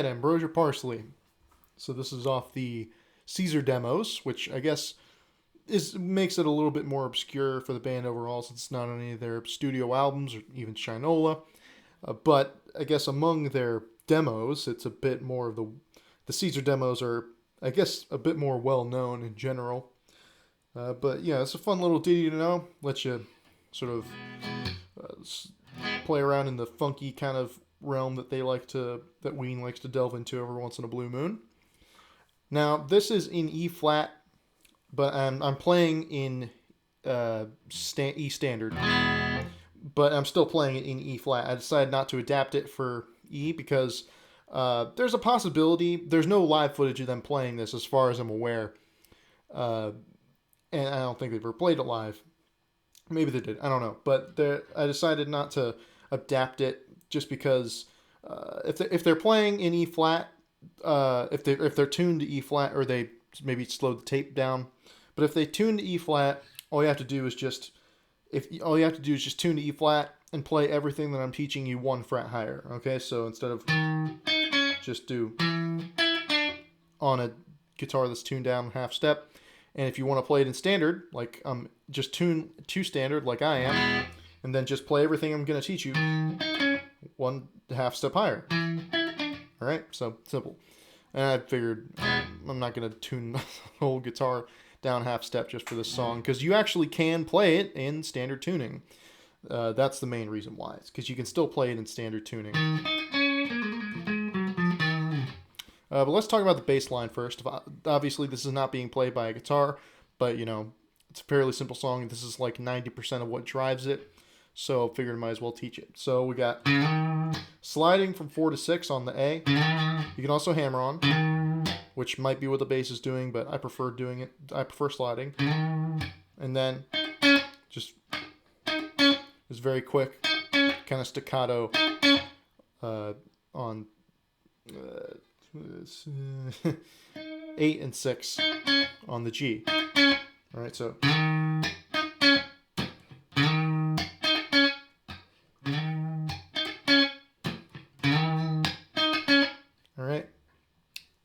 right, Ambrosia Parsley. So this is off the Caesar demos, which I guess makes it a little bit more obscure for the band overall, since it's not on any of their studio albums or even Shinola. But I guess among their demos, it's a bit more of the Caesar demos are, I guess, a bit more well known in general. But yeah, it's a fun little ditty to know. Let you sort of play around in the funky kind of realm that that Ween likes to delve into every once in a blue moon. Now this is in E flat, but I'm playing in E standard, but I'm still playing it in E flat. I decided not to adapt it for E because there's a possibility. There's no live footage of them playing this, as far as I'm aware, and I don't think they've ever played it live. Maybe they did. I don't know, but I decided not to adapt it just because if they're playing in E flat, if they're tuned to E flat, or they maybe slow the tape down, but if they tune to E flat, all you have to do is just tune to E flat and play everything that I'm teaching you one fret higher. Okay, so instead of just do on a guitar that's tuned down half step, and if you want to play it in standard, like just tune to standard like I am, and then just play everything I'm going to teach you one half step higher. All right, so simple. And I figured I'm not going to tune the whole guitar down half step just for this song, because you actually can play it in standard tuning. That's the main reason why. It's because you can still play it in standard tuning. But let's talk about the bass line first. Obviously, this is not being played by a guitar, but it's a fairly simple song. This is like 90% of what drives it, so I figured I might as well teach it. So we got sliding from 4 to 6 on the A. You can also hammer on, which might be what the bass is doing, but I prefer doing it. I prefer sliding. And then just it's very quick, kind of staccato on 8 and 6 on the G. All right, so.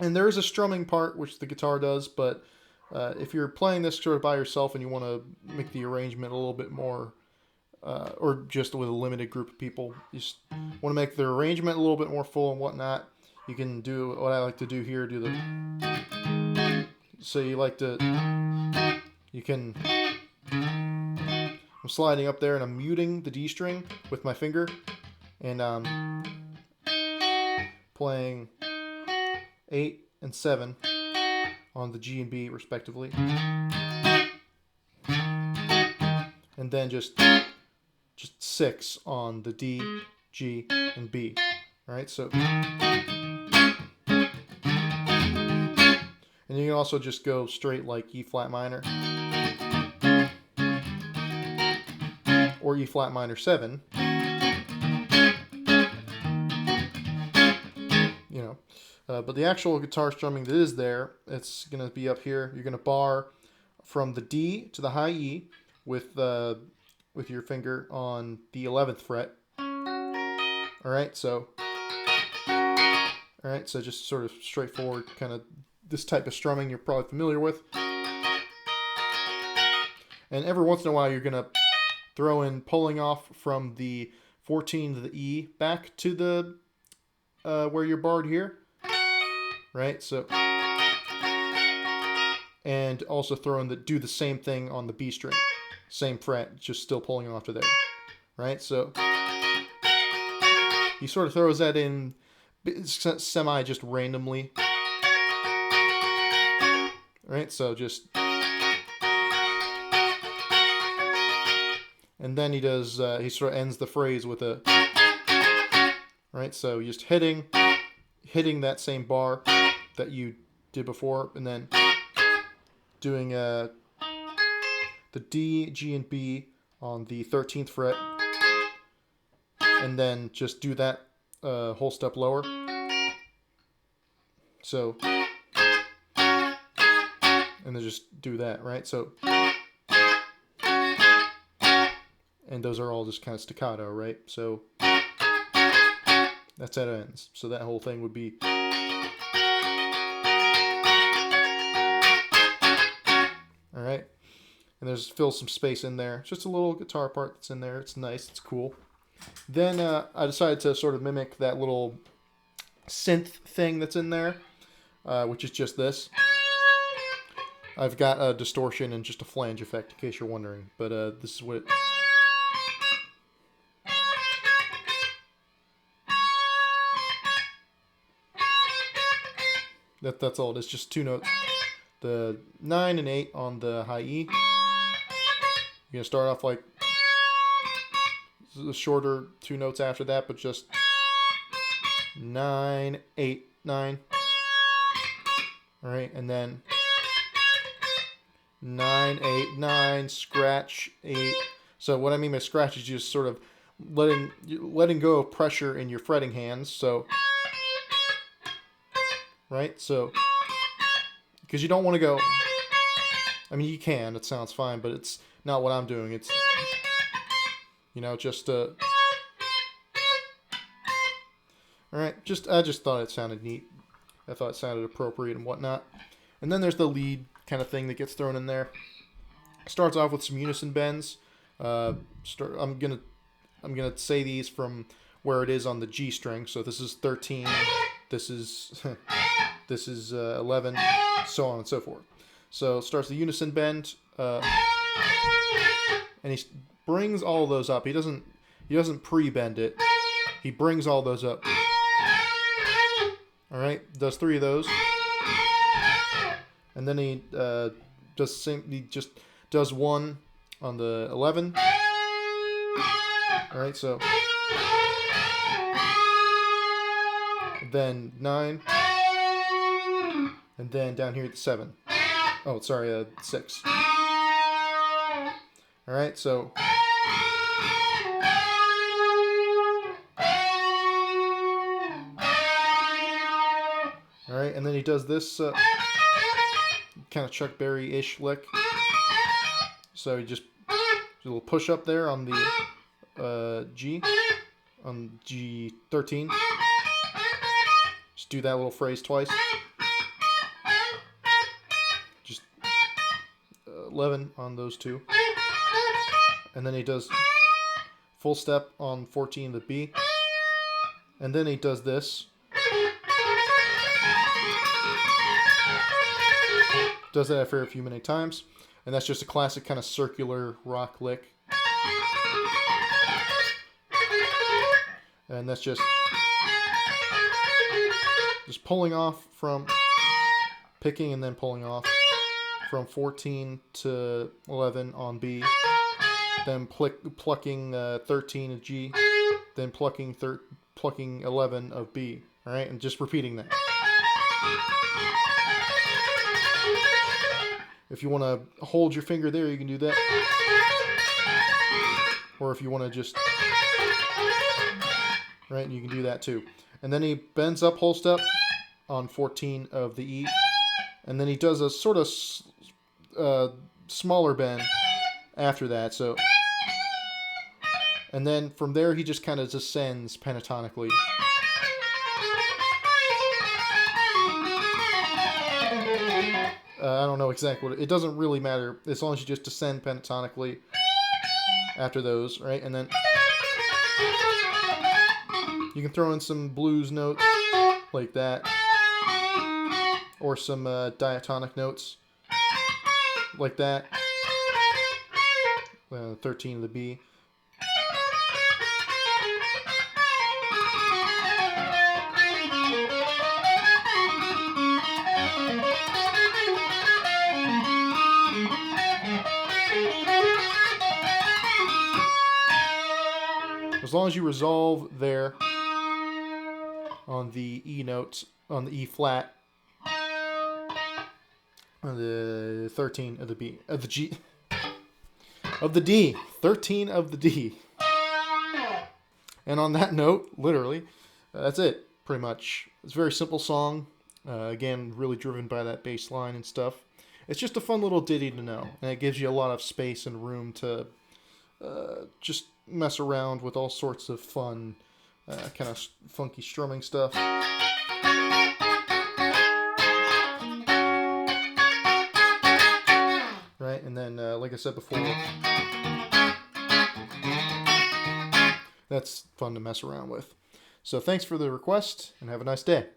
And there is a strumming part, which the guitar does, but if you're playing this sort of by yourself and you want to make the arrangement a little bit more, or just with a limited group of people, you just want to make the arrangement a little bit more full and whatnot, you can do what I like to do here, so I'm sliding up there and I'm muting the D string with my finger, and playing 8 and 7 on the G and B respectively, and then just 6 on the D, G, and B. All right, so, and you can also just go straight like E flat minor or E flat minor 7. But the actual guitar strumming that is there, it's going to be up here. You're going to bar from the D to the high E with your finger on the 11th fret. All right, so just sort of straightforward, kind of this type of strumming you're probably familiar with. And every once in a while, you're going to throw in pulling off from the 14 to the E back to the where you're barred here. Right, so, and also do the same thing on the B string, same fret, just still pulling off to there, right? So he sort of throws that in semi just randomly, right? So just, and then he does he sort of ends the phrase with a, right? So just hitting that same bar that you did before, and then doing the D, G, and B on the 13th fret, and then just do that whole step lower. So, and then just do that, right? So, and those are all just kind of staccato, right? So that's how it ends. So that whole thing would be and there's fills some space in there. It's just a little guitar part that's in there. It's nice. It's cool. Then I decided to sort of mimic that little synth thing that's in there, which is just this. I've got a distortion and just a flange effect, in case you're wondering. But this is what it... That's all it is, just 2 notes. The 9 and 8 on the high E. You're going to start off like the shorter 2 notes after that, but just 9, 8, 9. Alright, and then 9, 8, 9, scratch, 8. So what I mean by scratch is just sort of letting go of pressure in your fretting hands. So, right? So, because you don't want to go, I mean, you can, it sounds fine, but it's not what I'm doing. It's, you know, just, alright, I just thought it sounded neat. I thought it sounded appropriate and whatnot. And then there's the lead kind of thing that gets thrown in there. Starts off with some unison bends. I'm gonna say these from where it is on the G string. So this is 13. This is this is 11, so on and so forth. So starts the unison bend, and he brings all those up. He doesn't pre-bend it. He brings all those up. All right, does 3 of those, and then he he just does 1 on the 11. All right, so then 9, and then down here at the 7. Oh, sorry, 6. All right, so all right, and then he does this kind of Chuck Berry-ish lick. So he just a little push up there on the G, on G13. Just do that little phrase twice. Just 11 on those 2. And then he does full step on 14 the B. And then he does this. Does that for a few many times. And that's just a classic kind of circular rock lick. And that's just pulling off from picking and then pulling off from 14 to 11 on B, then plucking 13 of G, then plucking 11 of B. All right, and just repeating that. If you want to hold your finger there, you can do that. Or if you want to just, right, you can do that too. And then he bends up whole step on 14 of the E. And then he does a sort of smaller bend after that. So, and then from there he just kind of descends pentatonically. I don't know exactly what it doesn't really matter as long as you just descend pentatonically after those, right? And then you can throw in some blues notes like that, or some diatonic notes like that. 13 of the B. As long as you resolve there on the E notes, on the E flat, on the 13 of the B, of the G, of the D, 13 of the D. And on that note, literally, that's it, pretty much. It's a very simple song. Again, really driven by that bass line and stuff. It's just a fun little ditty to know, and it gives you a lot of space and room to just mess around with all sorts of fun, kind of funky strumming stuff. Right, and then like like I said before, that's fun to mess around with. So thanks for the request, and have a nice day.